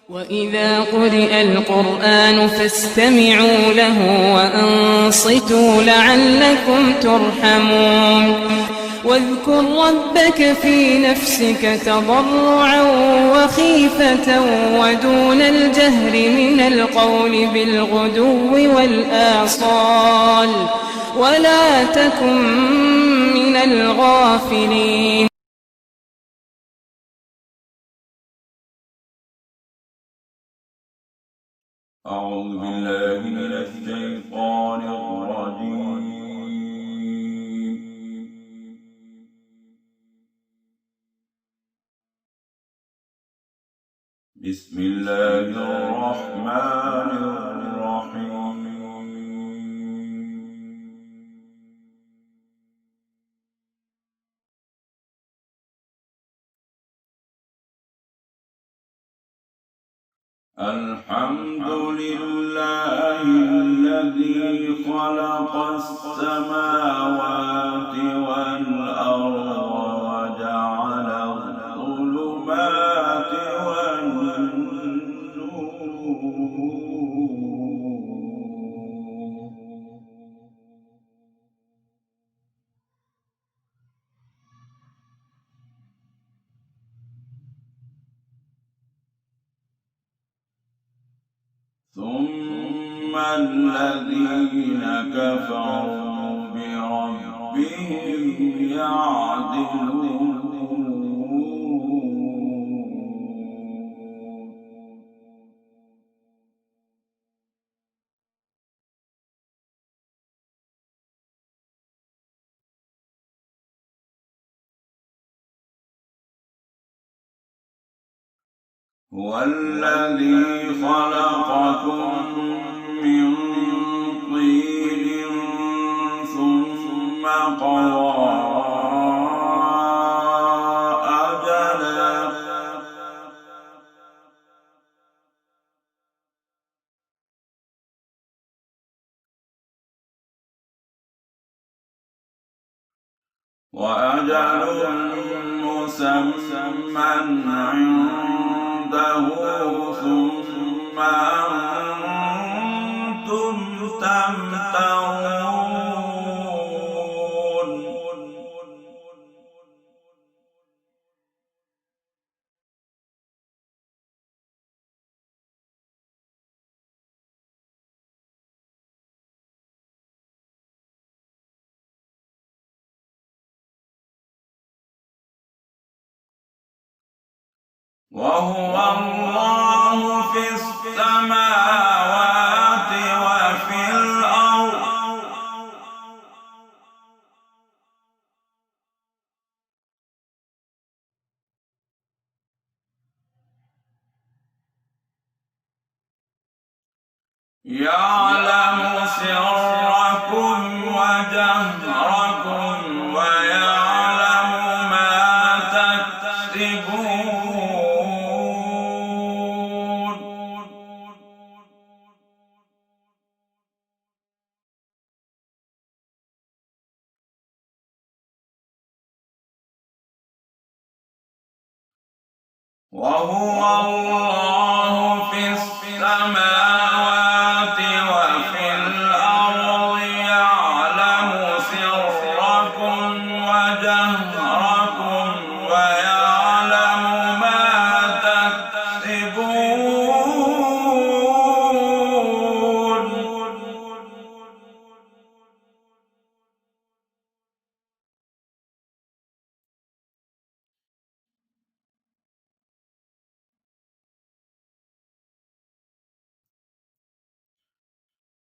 وإذا قرئ القرآن فاستمعوا له وأنصتوا لعلكم ترحمون واذكر ربك في نفسك تضرعا وخيفة ودون الجهر من القول بالغدو والآصال ولا تكن من الغافلين. أعوذ بالله من الشيطان الرجيم. بسم الله الرحمن الرحيم. الحمد لله الذي خلق السماوات والأرض وجعل الظلمات والنور ثم الذين كفروا بربهم يعدلون هو الذي خلقكم من طين ثم قضى أجلا وأجل مسمى عنده ثم أنتم تمترون وهو الله في السماوات وفي الأرض يعلم سركم وجهركم ويعلم ما تكسبون وهو الله في السماوات وفي الأرض يعلم سركم وجهركم ويعلم ما تكسبون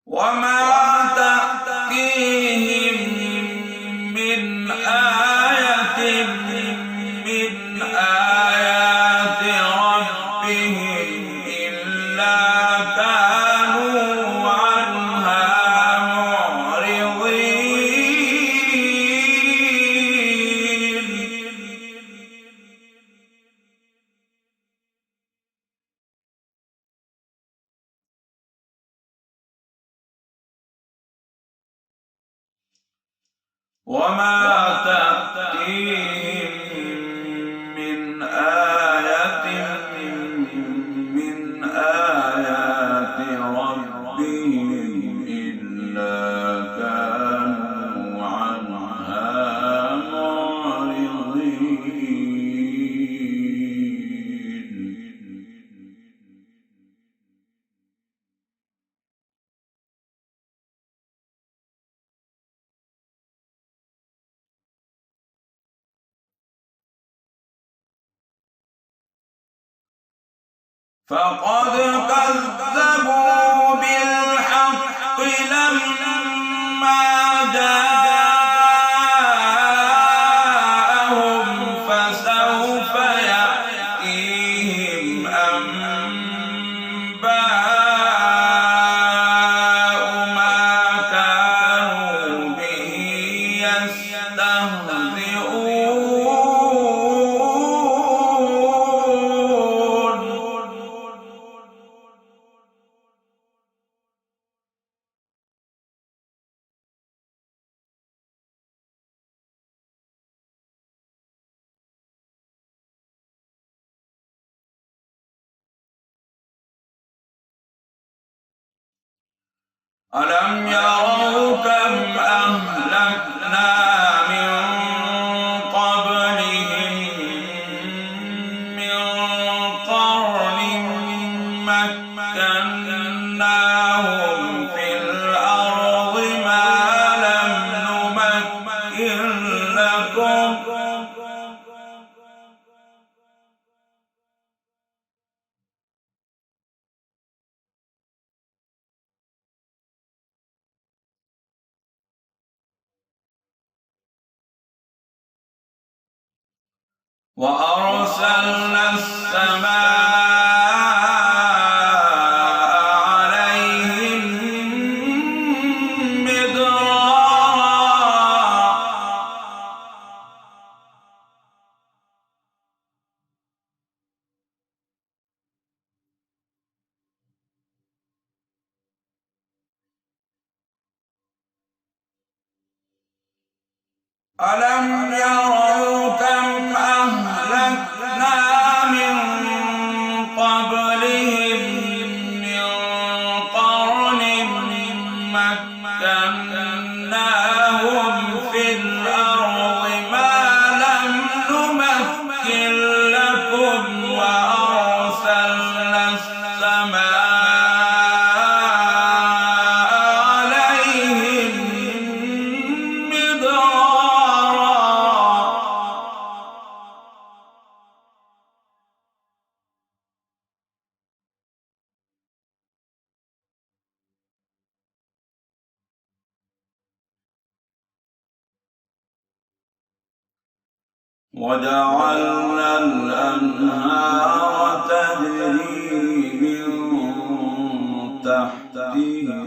وما تأتيهم من آية من آيات ربهم إلا كانوا عنها معرضين وما تأتيهم من آية من فقد كذبوا بالحق لما جاءهم فسوف يأتيهم أنباء ما كانوا به يستهزئون. ألم يروا كم أهلكنا من قبلهم من قرن مكناهم في الأرض ما لم نمكن لكم وأرسلنا السماء عليهم مدرارا ألم يروا كم أهلكنا من قبلهم من قرن مكناهم في الأرض ما لم نمكن لكم وأرسلنا السماء عليهم مدرارا وجعلنا الأنهار تجري من تحتهم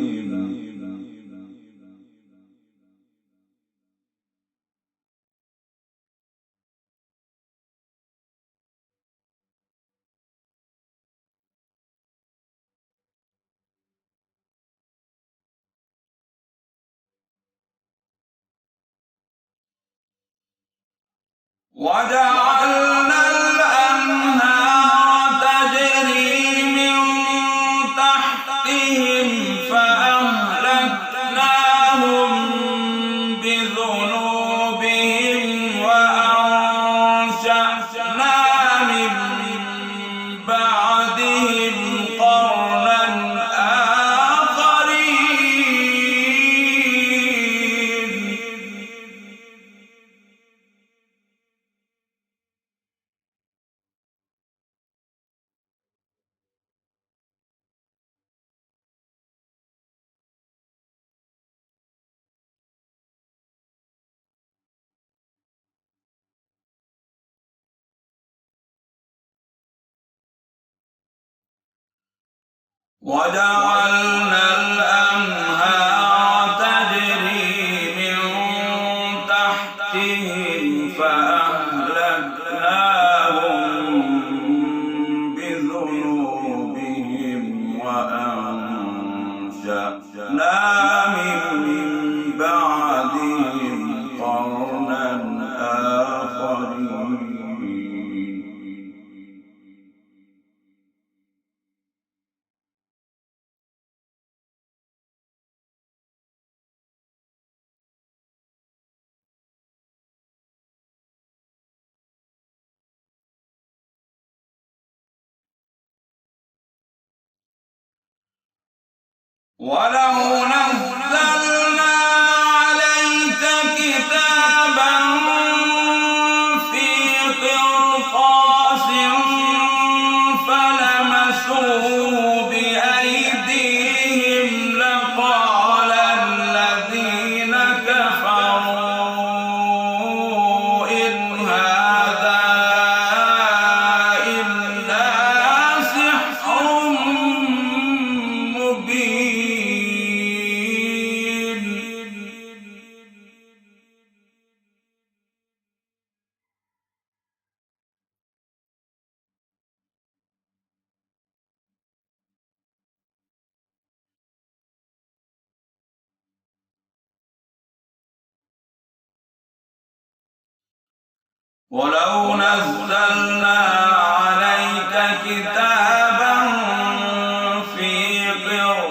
وجعلنا الأنهار تجري من تحتهم فأهلكناهم بذنوبهم وأنشأنا من بعدهم قرنا آخرين. وجعلنا الأنهار تجري من تحتهم فأهلكناهم بذنوبهم وأنشأنا من بعدهم قرنا آخرين. ولو نزلنا عليك كتابا في قرطاس فلمسوه ولو نزلنا عليك كتابا في قرطاس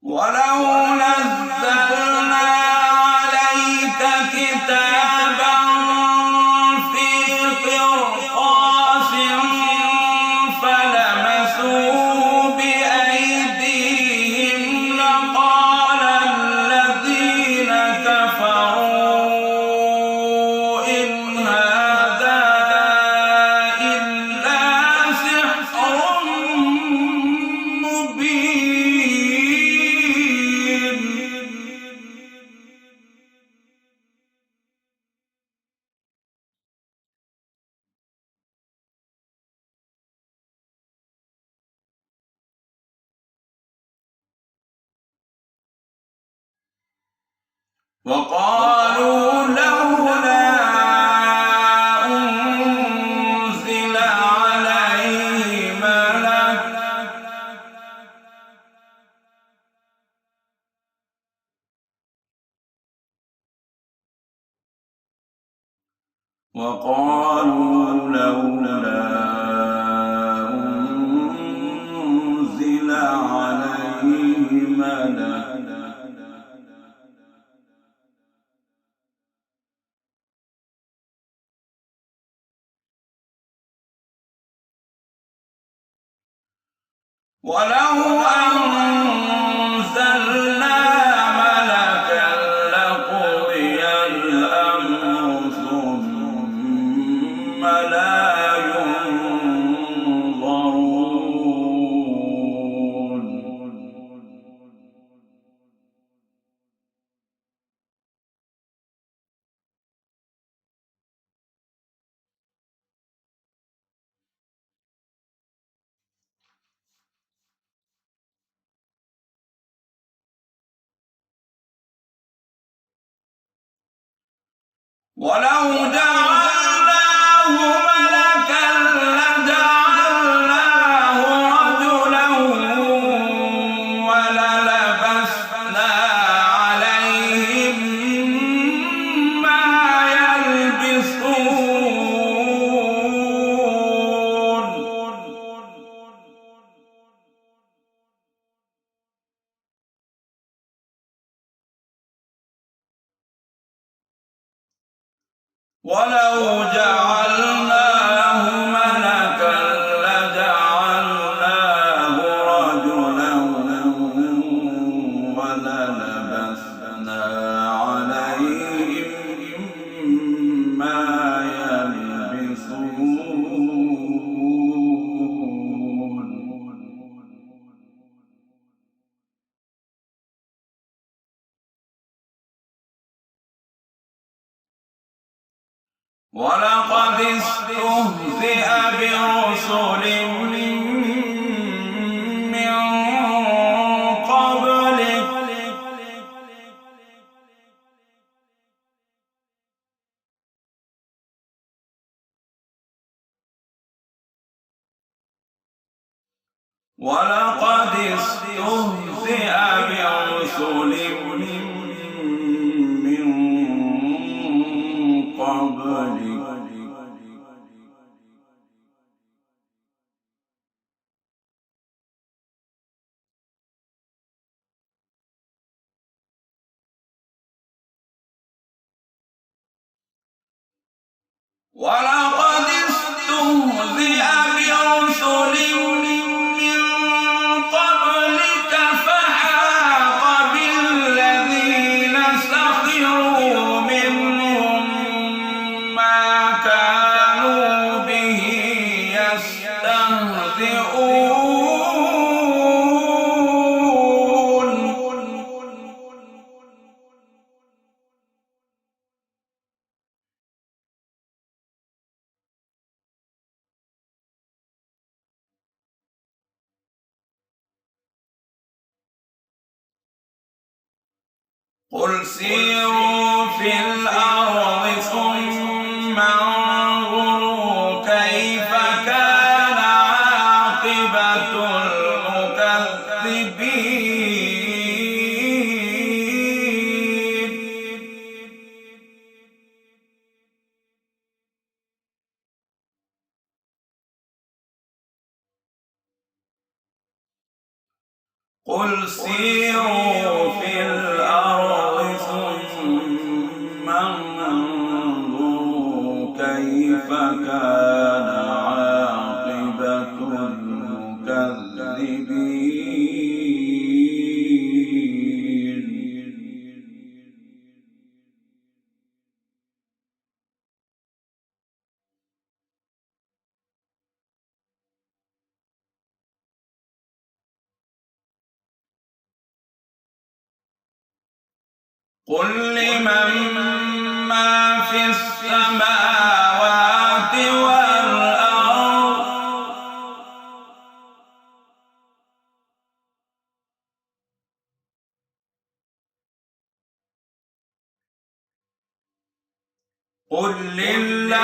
ولو نزلنا عليك كتابا في قرطاس فلمسوه بأيديهم لقال الذين كفروا إن هذا إلا سحر مبين. وقالوا لولا أنزل عليه ملك وقالوا لولا أنزل عليه ملك ولو أنزلنا ملكا لقضي الأمر ثم لا ينظرون. ولو جعلناه ملكا لجعلناه رجلا وللبسنا عليهم ما يلبسون. ولو جعلناه ملكا لجعلناه رجلا وللبسنا عليهم ما يلبسون. ولقد استهزئ برسل من قبلك ولقد استهزئ برسل من قبلك ولقد استهزئ برسل من قبلك فحاق بالذين سخروا منهم ما كانوا به يستهزئون. قل سيروا في الأرض ثم انظروا كيف كان عاقبة المكذبين قل سيروا في الأرض ثم انظروا كيف كان عاقبة المكذبين قل لمن ما في السماوات والأرض قل لله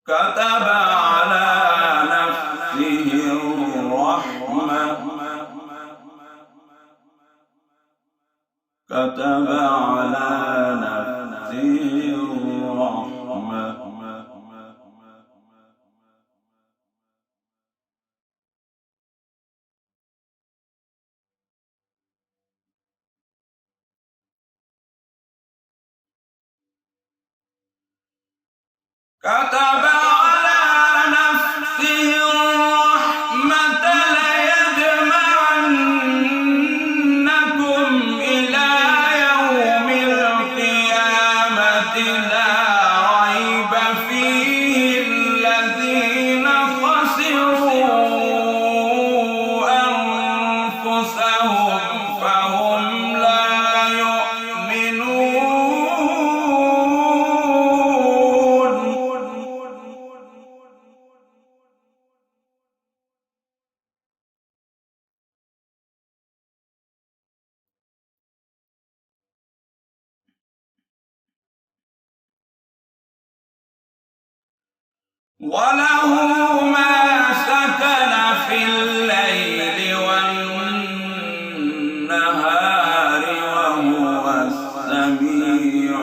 كتب على نفسه الرحمة كتب على نفسه الرحمة كتب على نفسه الرحمة ليجمعنكم إلى يوم القيامة لا ريب فيه الذين خسروا أنفسهم فهم لا يؤمنون وله ما سكن في الليل والنهار وهو السميع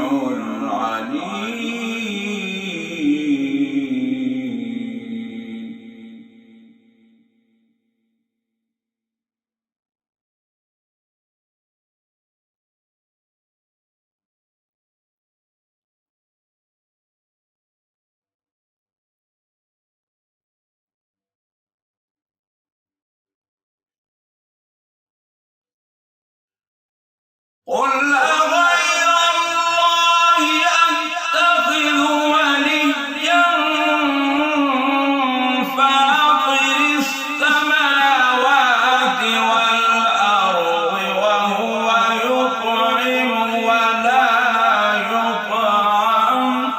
العليم قل أغير الله أتخذ وليا فاطر السماوات والأرض وهو يطعم ولا يطعم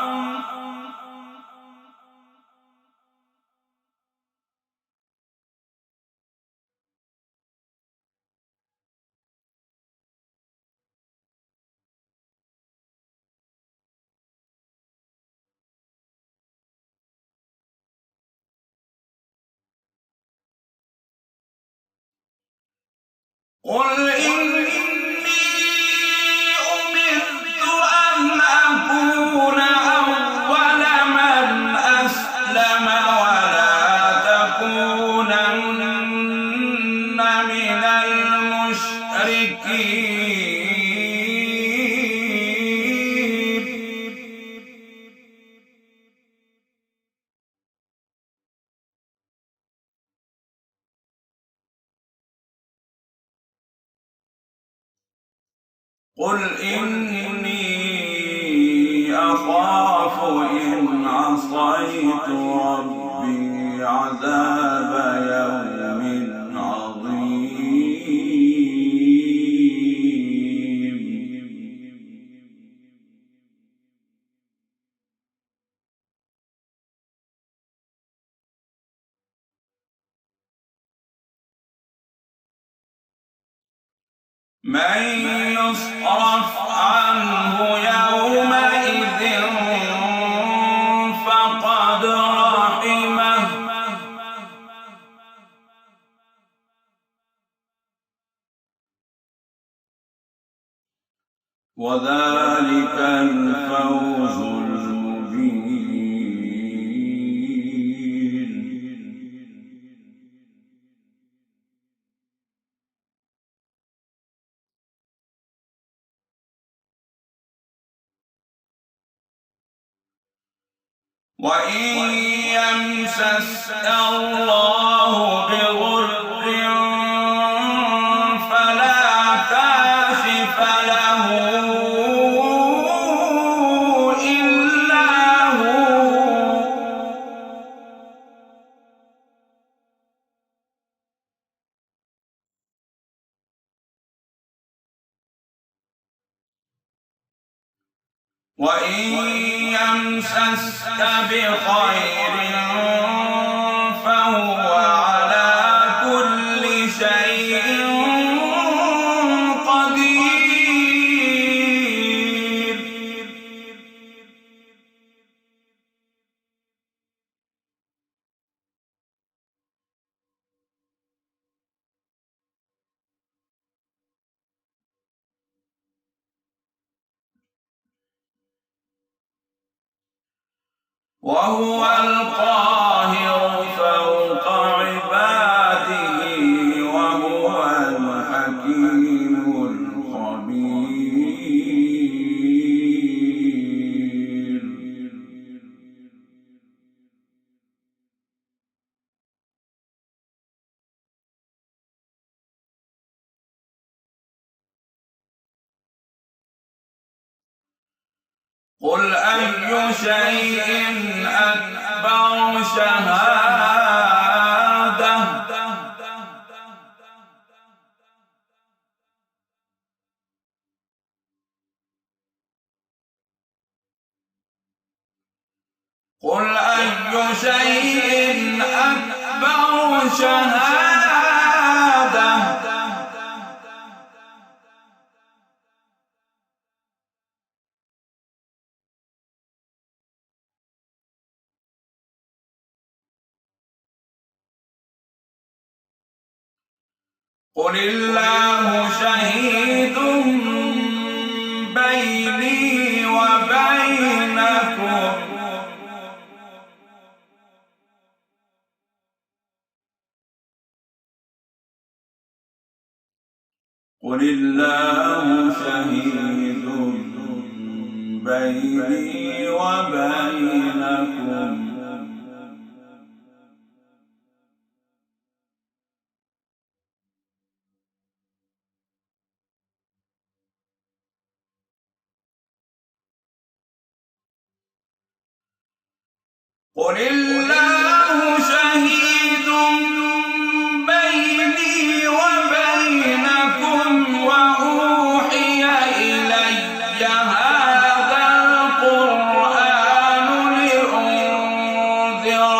قل إني أمرت أن أكون أول من أسلم ولا تكونن من المشركين قل إني أخاف إن عصيت ربي عذاب يوم عظيم من يصرف عنه يومئذ فقد رحمه وذلك الفوز المبين. وإن يمسسك الله بضر فلا كاشف له إلا هو وإن يمسسك بخير فهو على كل شيء قدير. وهو القاهر فوق عباده وهو الحكيم الخبير. قل أي شيء أكبر شهادة قل أي شيء أكبر شهادة قل الله شهيد بيني وبينكم قل الله شهيد بيني وبينكم قل الله شهيد بيني وبينكم وأوحي إلي هذا القرآن لأنذركم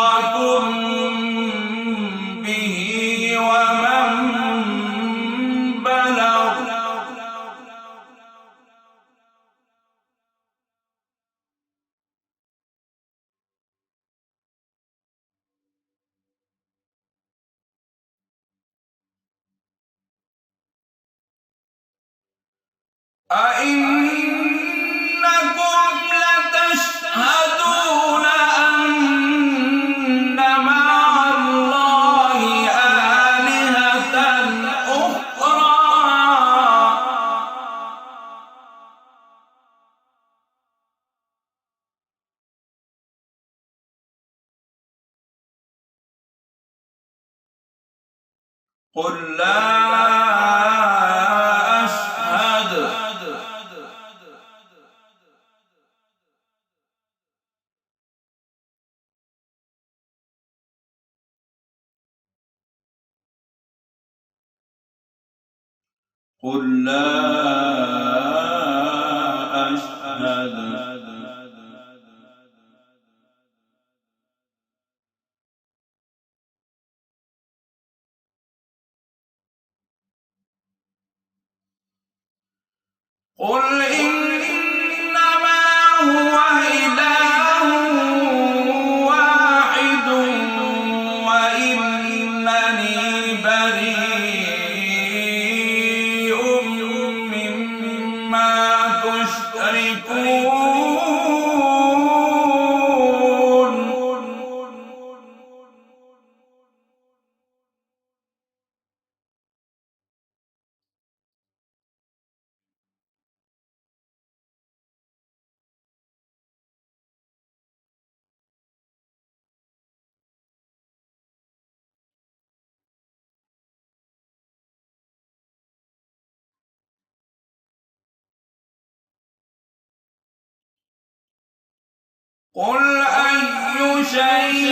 به ومن بلغ أئنكم لتشهدون أن مع الله آلهة أخرى قل لا أشهد قل لا أشهد قل إنما هو إله واحد وإنني بريء مما تشركون. قل أي شيء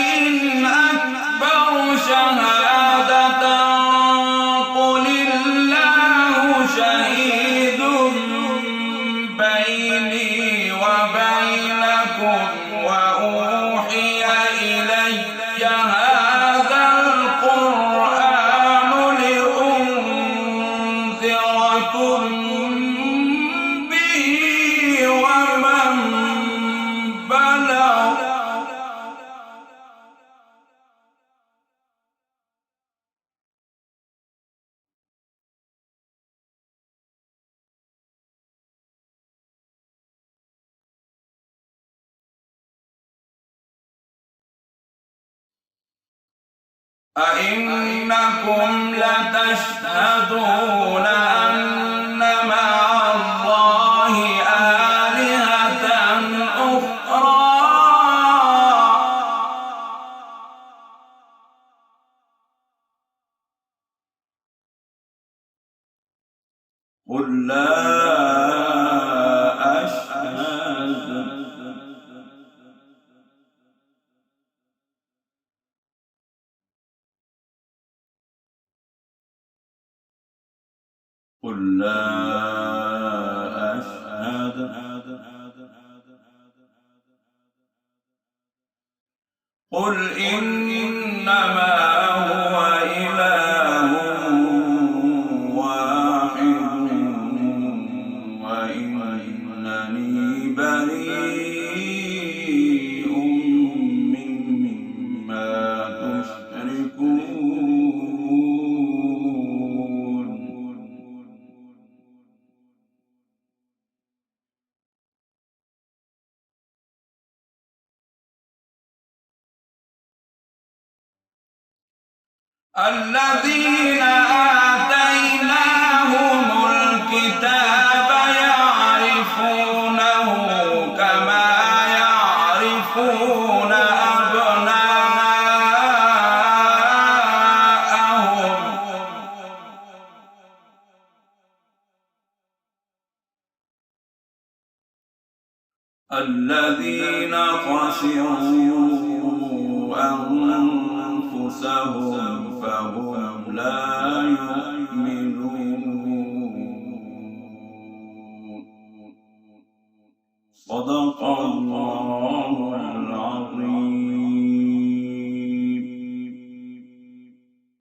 أكبر شهادة قل الله شهيد بيني وبينكم وأوحي إلي هذا القرآن لأنذركم به ومن بلغ. أئنكم لتشهدون أن مع الله آلهة أخرى قل لا أشهد. قل لا أشهد. قل إنما هو إله واحد وإنني بريء مما تشركون. الذين آتيناهم الكتاب يعرفونه كما يعرفون أبناءهم الذين خسروا أنفسهم فهم لا يؤمنون. صدق الله.